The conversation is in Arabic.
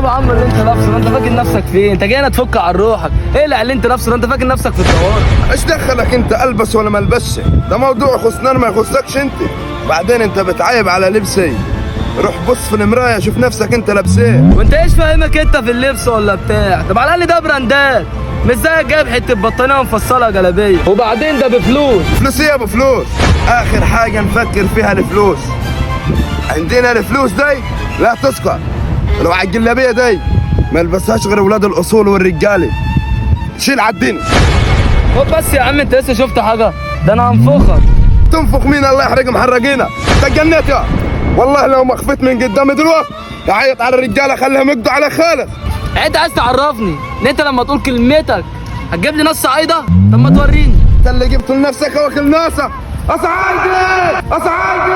ابو عمرو اللي انت لابسه ده؟ انت فاكر نفسك فين؟ انت جاي هنا تفك عن روحك. اقلع اللي انت لابسه ده، انت فاكر نفسك في الطوارئ. ايش دخلك انت البس ولا ما البسش؟ ده موضوع يخصنا ما يخصكش انت. بعدين انت بتعايب على لبسي. روح بص في المرايه شوف نفسك انت لابسيه. وانت ايش فاهمك انت في اللبس ولا بتاع؟ طب على الاقل ده براندات، مش زيك جايب حته بطانيه ومفصله جلابيه، وبعدين ده بفلوس. فلوس ايه يا ابو فلوس؟ اخر حاجه نفكر فيها الفلوس. عندنا الفلوس دي لا تسقط. لو على الجلابيه دي ما يلبسهاش غير اولاد الاصول والرجاله. شيل عالدين. خد بس يا عم، انت لسه شفت حاجه؟ ده انا هنفخك. تنفخ مين؟ الله يحرق محرقينا. تجنيت يا والله لو ما خفيت من قدامي دلوقتي يعيط على الرجاله خليهم يقضوا على خالك. انت عايز تعرفني ان انت لما تقول كلمتك هتجيب لي نص عايده؟ طب ما توريني. انت اللي جبت لنفسك واكل ناسك. اصعد اصعد